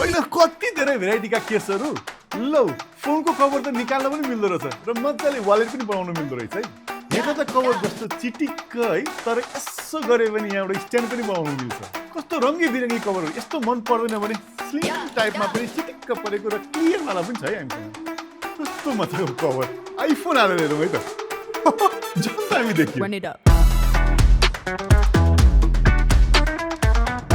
होइन कति धेरै भेराइटीका केसहरू लौ फोनको कभर त निकाल्न पनि मिल्दो रहेछ र मजाले वालेट पनि बनाउन मिल्दो रहेछ है यहाँ त कभर जस्तो चिटिक्क है तर यसो गरे भने यहाँबाट स्ट्यान्ड पनि बनाउन मिल्छ कस्तो रङ्गी बिरङ्गी कभरहरू यस्तो मन पर्दैन भने स्लिम टाइपमा पनि चिटिक्क परेको र क्लियरवाला पनि छ है हामीसँग कस्तो मजाको कभर आइफोन हालेर हेरौँ है त जस्तो हामी देख्यौँ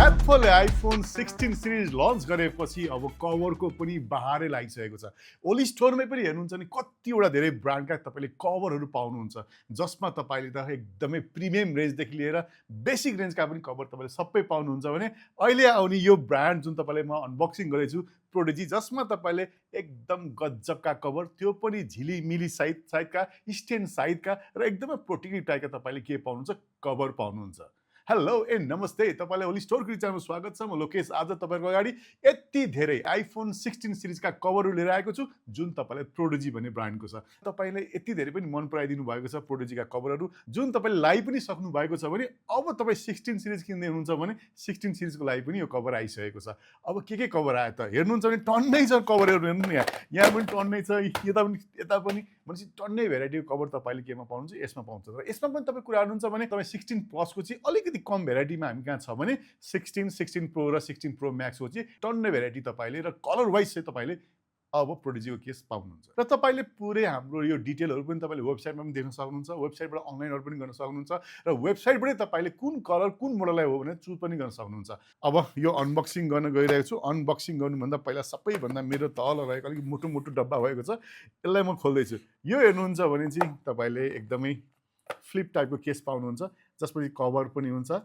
एप्पलले आइफोन 16 सिरिज लन्च गरेपछि अब कभरको पनि बहारै लागिसकेको छ ओली स्टोरमै पनि हेर्नुहुन्छ नि कतिवटा धेरै ब्रान्डका तपाईँले कभरहरू पाउनुहुन्छ जसमा तपाईँले त एकदमै प्रिमियम रेन्जदेखि लिएर बेसिक रेन्जका पनि कभर तपाईँले सबै पाउनुहुन्छ भने अहिले आउने यो ब्रान्ड जुन तपाईँले म अनबक्सिङ गरेछु प्रोडिजी जसमा तपाईँले एकदम गजबका कभर त्यो पनि झिलिमिली साइडका स्ट्यान्ड साइडका र एकदमै प्रोटेक्टिभ टाइपका तपाईँले के पाउनुहुन्छ कभर पाउनुहुन्छ हेलो ए नमस्ते तपाईँलाई ओली स्टोर च्यानलमा स्वागत छ म लोकेश आज तपाईँको अगाडि यति धेरै आइफोन 16 सिरिजका कभरहरू लिएर आएको छु जुन तपाईँलाई प्रोडिजी भन्ने ब्रान्डको छ तपाईँले यति धेरै पनि मन पराइदिनु भएको छ प्रोडिजीका कभरहरू जुन तपाईँले लाई पनि सक्नु भएको छ भने अब तपाईँ 16 सिरिज किन्दै हुनुहुन्छ भने 16 सिरिजको लागि पनि यो कभर आइसकेको छ अब के कभर आयो त हेर्नुहुन्छ भने टन्नै छ कभरहरू हेर्नु नि यहाँ पनि टन्नै छ यता पनि भनेपछि टन्नै भेराइटीको कभर तपाईँले केमा पाउनुहुन्छ यसमा पाउँछ र यसमा पनि तपाईँ कुरा गर्नुहुन्छ भने तपाईँ 16 प्लसको चाहिँ अलिकति कम भेराइटीमा हामी कहाँ छ भने 16 प्रो र 16 प्रो म्याक्सको चाहिँ टन्नै भेराइटी तपाईँले र कलर वाइज चाहिँ तपाईँले अब प्रोडिजीको केस पाउनुहुन्छ र तपाईँले पुरै हाम्रो यो डिटेलहरू पनि तपाईँले वेबसाइटमा पनि देख्न सक्नुहुन्छ वेबसाइटबाट अनलाइनहरू पनि गर्न सक्नुहुन्छ र वेबसाइटबाटै तपाईँले कुन कलर कुन मोडललाई हो भने चुज पनि गर्न सक्नुहुन्छ अब यो अनबक्सिङ गर्न गइरहेको छु अनबक्सिङ गर्नुभन्दा पहिला सबैभन्दा मेरो तल रहेको अलिक मोटो डब्बा भएको छ यसलाई म खोल्दैछु यो हेर्नुहुन्छ भने चाहिँ तपाईँले एकदमै फ्लिप टाइपको केस पाउनुहुन्छ जसपछि कभर पनि हुन्छ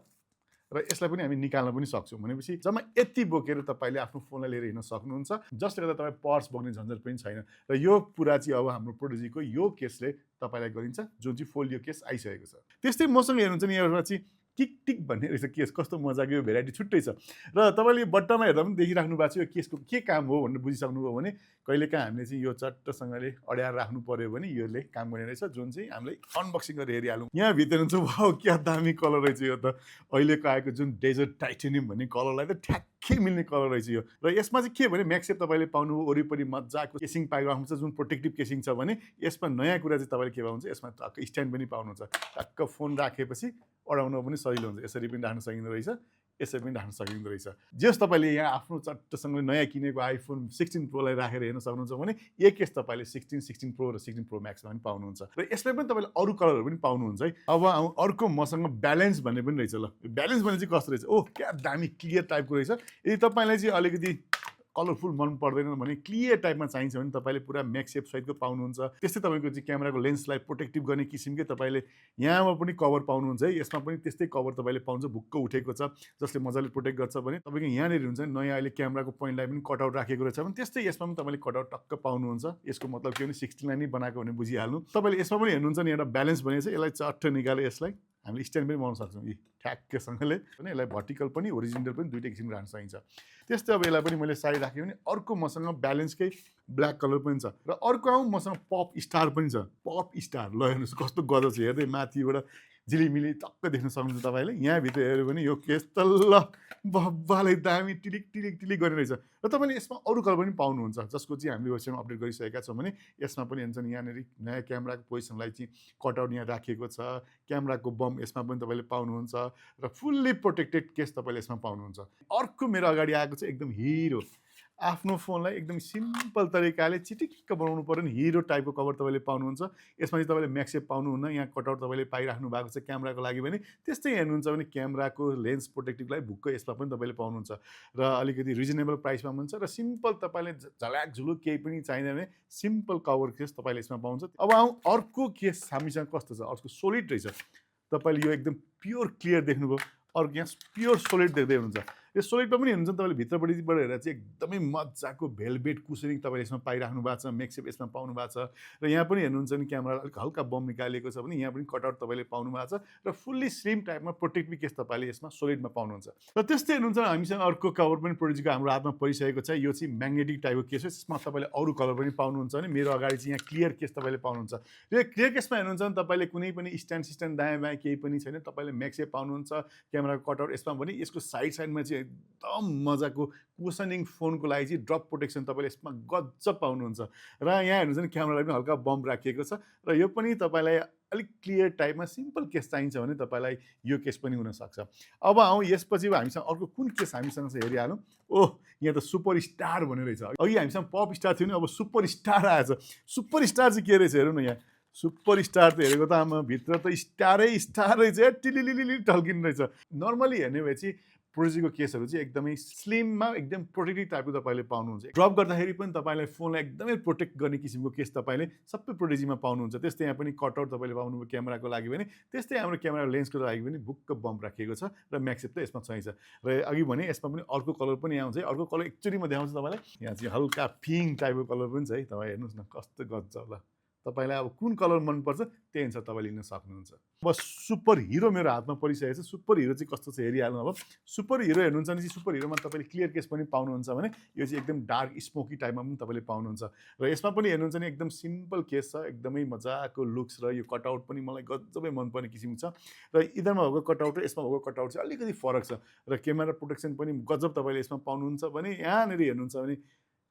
र यसलाई पनि हामी निकाल्न पनि सक्छौँ भनेपछि जम्मा यति बोकेर तपाईँले आफ्नो फोनलाई लिएर हिँड्न सक्नुहुन्छ जसले गर्दा तपाईँ पर्स बोक्ने झन्झट पनि छैन र यो कुरा चाहिँ अब हाम्रो प्रोडिजीको यो केसले तपाईँलाई गरिन्छ जुन चाहिँ फोलियो केस आइसकेको छ त्यस्तै मसँग हेर्नुहुन्छ नि एउटा चाहिँ टिक भन्ने रहेछ केस कस्तो मजाको यो भेराइटी छुट्टै छ र तपाईँले बट्टामा हेर्दा पनि देखिराख्नु भएको छ यो केसको के काम हो भनेर बुझिसक्नुभयो भने कहिलेकाहीँ हामीले चाहिँ यो चट्टसँगले अड्याएर राख्नु पर्यो भने यसले काम गर्ने रहेछ जुन चाहिँ हामीले अनबक्सिङ गरेर हेरिहालौँ यहाँ भित्र हुन्छ वाउ क्या दामी कलर रहेछ यो त अहिलेको आएको जुन डेजर्ट टाइटेनियम भन्ने कलरलाई त ठ्याक्कै मिल्ने कलर रहेछ यो र यसमा चाहिँ के भने म्याक्सेफ तपाईँले पाउनु वरिपरि मजाको केसिङ पाइराख्नुहुन्छ जुन प्रोटेक्टिभ केसिङ छ भने यसमा नयाँ कुरा चाहिँ तपाईँले के पाउनुहुन्छ यसमा टक्क स्ट्यान्ड पनि पाउनुहुन्छ टक्क फोन राखेपछि अडाउन पनि सजिलो हुन्छ यसरी पनि राख्न सकिँदो रहेछ यसरी पनि राख्न सकिँदो रहेछ जस तपाईँले यहाँ आफ्नो चट्टसँगले नयाँ किनेको आइफोन 16 प्रोलाई राखेर हेर्न सक्नुहुन्छ भने एक केस तपाईँले 16 प्रो र 16 प्रो म्याक्समा पनि पाउनुहुन्छ र यसलाई पनि तपाईँले अरू कलरहरू पनि पाउनुहुन्छ है अब अर्को मसँग ब्यालेन्स भन्ने पनि रहेछ ल ब्यालेन्स भन्ने चाहिँ कस्तो रहेछ ओह क्या दामी क्लियर टाइपको रहेछ यदि तपाईँलाई चाहिँ अलिकति कलरफुल मन पर्दैन भने क्लियर टाइपमा चाहिन्छ भने तपाईँले पुरा म्याक्सेफ सहितको पाउनुहुन्छ त्यस्तै तपाईँको चाहिँ क्यामेराको लेन्सलाई प्रोटेक्टिभ गर्ने किसिमकै तपाईँले यहाँमा पनि कभर पाउनुहुन्छ है यसमा पनि त्यस्तै कभर तपाईँले पाउनुहुन्छ भुक्क उठेको छ जसले मजाले प्रोटेक्ट गर्छ भने तपाईँको यहाँनिर हुन्छ नयाँ अहिले क्यामेराको पोइन्टलाई पनि कटआउट राखेको रहेछ भने त्यस्तै यसमा पनि तपाईँले कटआउट टक्क पाउनुहुन्छ यसको मतलब के भने 16 नै बनाएको भने बुझिहाल्नु तपाईँले यसमा पनि हेर्नुहुन्छ नि एउटा ब्यालेन्स भनेको छ यसलाई चट्ट निकाले यसलाई हामीले स्ट्यान्ड पनि बनाउन सक्छौँ यी ठ्याक्कसँगले पनि यसलाई भर्टिकल पनि ओरिजिनल पनि दुइटै किसिमको राख्न सकिन्छ त्यस्तै अब यसलाई पनि मैले साइड राखेँ भने अर्को मसँग ब्यालेन्सकै ब्ल्याक कलर पनि छ र अर्को आउँ मसँग पप स्टार पनि छ पप स्टार ल हेर्नुहोस् कस्तो गजब छ हेर्दै माथिबाट झिलिमिली टक्क देख्न सक्नुहुन्छ तपाईँले यहाँभित्र हेऱ्यो भने यो केस त ल बब्बालाई दामी टिलिक गर्ने रहेछ र तपाईँले यसमा अरू कलर पनि पाउनुहुन्छ जसको चाहिँ हामीले वेबसाइटमा अपडेट गरिसकेका छौँ भने यसमा पनि हुन्छ नि यहाँनिर नयाँ क्यामेराको पोजिसनलाई चाहिँ कटआउट यहाँ राखिएको छ क्यामेराको बम यसमा पनि तपाईँले पाउनुहुन्छ र फुल्ली प्रोटेक्टेड केस तपाईँले यसमा पाउनुहुन्छ अर्को मेरो अगाडि आएको चाहिँ एकदम हिरो आफ्नो फोनलाई एकदम सिम्पल तरिकाले चिटिक्क बनाउनु पर्यो नि हिरो टाइपको कभर तपाईँले पाउनुहुन्छ यसमा चाहिँ तपाईँले म्याक्सेफ पाउनुहुन्न यहाँ कटआउट तपाईँले पाइराख्नु भएको छ क्यामेराको लागि भने त्यस्तै हेर्नुहुन्छ भने क्यामेराको लेन्स प्रोटेक्टिभलाई भुक्क यसमा पनि तपाईँले पाउनुहुन्छ र अलिकति रिजनेबल प्राइसमा पनि छ र सिम्पल तपाईँले झल्याक झुलुक केही पनि चाहिँदैन भने सिम्पल कभर केस तपाईँले यसमा पाउनुहुन्छ अब आउँ अर्को केस हामीसँग कस्तो छ अर्को सोलिड रहेछ तपाईँले यो एकदम प्योर क्लियर देख्नुभयो अर्को यहाँ प्योर सोलिड देख्दै हुनुहुन्छ यो सोलिडमा पनि हेर्नुहुन्छ तपाईँले भित्रपट्टिबाट हेरेर चाहिँ एकदमै मजाको भेलभेट कुसनिङ तपाईँले यसमा पाइराख्नु भएको छ मेकसेप यसमा पाउनु भएको छ र यहाँ पनि हेर्नुहुन्छ नि क्यामेरा अलिक हल्का बम निकालेको छ भने यहाँ पनि कटआउट तपाईँले पाउनु भएको छ र फुल्ली स्लिम टाइपमा प्रोटेक्टिभ केस तपाईँले यसमा सोलिडमा पाउनुहुन्छ र त्यस्तै हेर्नुहुन्छ हामीसँग अर्को कभर पनि प्रोडिजीको हाम्रो हातमा परिसकेको छ यो चाहिँ म्याग्नेटिक टाइपको केस हो यसमा तपाईँले अरू कलर पनि पाउनुहुन्छ भने मेरो अगाडि चाहिँ यहाँ क्लियर केस तपाईँले पाउनुहुन्छ र क्लियर केसमा हेर्नुहुन्छ भने तपाईँले कुनै पनि स्ट्यान्ड दायाँ बायाँ केही पनि छैन तपाईँले मेकसेप पाउनुहुन्छ क्यामेराको कटआउट यसमा भने यसको साइडमा चाहिँ एकदम मजाको कुसनिङ फोनको लागि चाहिँ ड्रप प्रोटेक्सन तपाईँले यसमा गजब पाउनुहुन्छ। र यहाँ हेर्नुहुन्छ भने क्यामेरालाई पनि हल्का बम्प राखिएको छ र यो पनि तपाईँलाई अलिक क्लियर टाइपमा सिम्पल केस चाहिन्छ भने तपाईँलाई यो केस पनि हुनसक्छ। अब आउँ यसपछि हामीसँग अर्को कुन केस हामीसँग छ हेरिहालौँ। ओह, यहाँ त सुपर स्टार भन्ने रहेछ। अघि हामीसँग पप स्टार थियो नि, अब सुपर स्टार आएछ। सुपर स्टार चाहिँ के रहेछ हेरौँ न यहाँ। सुपर स्टार त हेरेको त आमा भित्र त स्टारै स्टार रहेछ, टिलिलिलिलि टल्किने रहेछ। नर्मली हेर्ने भए चाहिँ प्रोडिजीको केसहरू चाहिँ एकदमै स्लिममा एकदम प्रोटेक्टिभ टाइपको तपाईँले पाउनुहुन्छ। ड्रप गर्दाखेरि पनि तपाईँलाई फोनलाई एकदमै प्रोटेक्ट गर्ने किसिमको केस तपाईँले सबै प्रोडिजीमा पाउनुहुन्छ। त्यस्तै यहाँ पनि कटआउट तपाईँले पाउनुभयो क्यामेराको लागि भने, त्यस्तै हाम्रो क्यामेरा लेन्सको लागि पनि बुक्क बम्प राखिएको छ र म्याक्सेफ त यसमा चाहिन्छ। र अघि भने यसमा पनि अर्को कलर पनि आउँछ है। अर्को कलर एकचोटि म देखाउँछु तपाईँलाई। यहाँ चाहिँ हल्का पिङ्क टाइपको कलर पनि छ है। तपाईँ हेर्नुहोस् न कस्तो गजब ल। तपाईँलाई अब कुन कलर मनपर्छ त्यही अनुसार तपाईँले लिन सक्नुहुन्छ। अब सुपर हिरो मेरो हातमा परिसकेको छ। सुपर हिरो चाहिँ कस्तो छ हेरिहाल्नु। अब सुपर हिरो हेर्नुहुन्छ भने चाहिँ सुपर हिरोमा तपाईँले क्लियर केस पनि पाउनुहुन्छ भने यो चाहिँ एकदम डार्क स्मोकी टाइपमा पनि तपाईँले पाउनुहुन्छ। र यसमा पनि हेर्नुहुन्छ भने एकदम सिम्पल केस छ, एकदमै मजाको लुक्स र यो कटआउट पनि मलाई गजबै मनपर्ने किसिमको छ। र इधरमा भएको कटआउट र यसमा भएको कटआउट चाहिँ अलिकति फरक छ। र क्यामेरा प्रोटेक्सन पनि गजब तपाईँले यसमा पाउनुहुन्छ भने यहाँनिर हेर्नुहुन्छ भने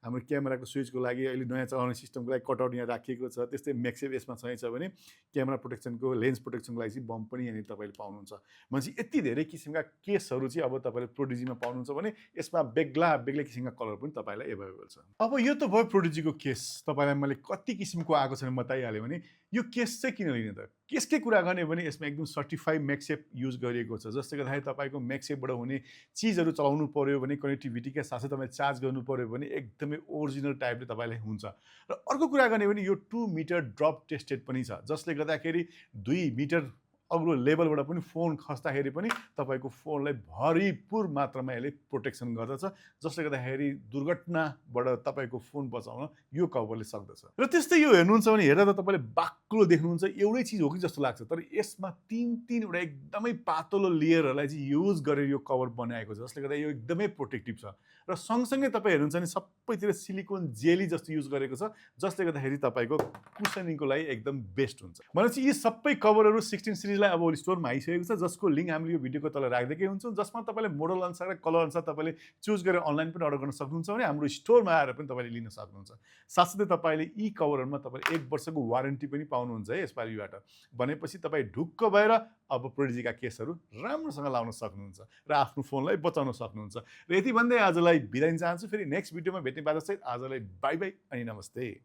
हाम्रो क्यामेराको स्विचको लागि अहिले नयाँ चलाउने सिस्टमको लागि कटआउट यहाँ राखिएको छ। त्यस्तै म्याक्सेफ यसमा चाहिन्छ भने क्यामेरा प्रोटेक्सनको लेन्स प्रोटेक्सनको लागि चाहिँ बम्प पनि यहाँनिर तपाईँले पाउनुहुन्छ। भनेपछि यति धेरै किसिमका केसहरू चाहिँ अब तपाईँले प्रोडिजीमा पाउनुहुन्छ भने यसमा बेग्ला किसिमका कलर पनि तपाईँलाई एभाइलेबल छ। अब यो त भयो प्रोडिजीको केस। तपाईँलाई मैले कति किसिमको आएको छ बताइहालेँ भने यो केस चाहिँ किन लिने त? केसकै कुरा गर्ने भने यसमा एकदम सर्टिफाइड म्याक्सेफ युज गरिएको छ। जसले गर्दाखेरि तपाईँको म्याक्सेफबाट हुने चिजहरू चलाउनु पर्यो भने, कनेक्टिभिटीका साथै तपाईँ चार्ज गर्नु पर्यो भने एकदमै ओरिजिनल टाइपले तपाईँलाई हुन्छ। र अर्को कुरा गर्ने भने यो 2 मिटर ड्रप टेस्टेड पनि छ, जसले गर्दाखेरि 2 मिटर अग्लो लेभलबाट पनि फोन खस्दाखेरि पनि तपाईँको फोनलाई भरिपूर मात्रामा यसले प्रोटेक्सन गर्दछ। जसले गर्दाखेरि दुर्घटनाबाट तपाईँको फोन बचाउन यो कभरले सक्दछ। र त्यस्तै यो हेर्नुहुन्छ भने हेर्दा त तपाईँले बाक्लो देख्नुहुन्छ, एउटै चिज हो कि जस्तो लाग्छ, तर यसमा 3-3 वटा एकदमै पातलो लेयरहरूलाई चाहिँ युज गरेर यो कभर बनाएको छ। जसले गर्दा यो एकदमै प्रोटेक्टिभ छ। र सँगसँगै तपाईँ हेर्नुहुन्छ भने सबैतिर सिलिकोन जेली जस्तो युज गरेको छ, जसले गर्दाखेरि तपाईँको कुसनिङको लागि एकदम बेस्ट हुन्छ। भनेपछि यी सबै कभरहरू 16 सिरिजलाई अब ओली स्टोरमा आइसकेको छ, जसको लिङ्क हामीले यो भिडियोको तल राख्दैकै हुन्छौँ, जसमा तपाईँले मोडल अनुसार र कलर अनुसार तपाईँले चुज गरेर अनलाइन पनि अर्डर गर्न सक्नुहुन्छ भने हाम्रो स्टोरमा आएर पनि तपाईँले लिन सक्नुहुन्छ। साथसाथै तपाईँले यी कभरहरूमा तपाईँले 1 वर्षको वारेन्टी पनि पाउनुहुन्छ है यसपालिबाट। भनेपछि तपाईँ ढुक्क भएर अब प्रोडिजीका केसहरू राम्रोसँग लाउन सक्नुहुन्छ र आफ्नो फोनलाई बचाउन सक्नुहुन्छ। र यति भन्दै आजलाई बिदा दिन चाहन्छु। फेरि नेक्स्ट भिडियोमा भेट्ने बाजा सहित आजलाई बाई बाई अनि नमस्ते।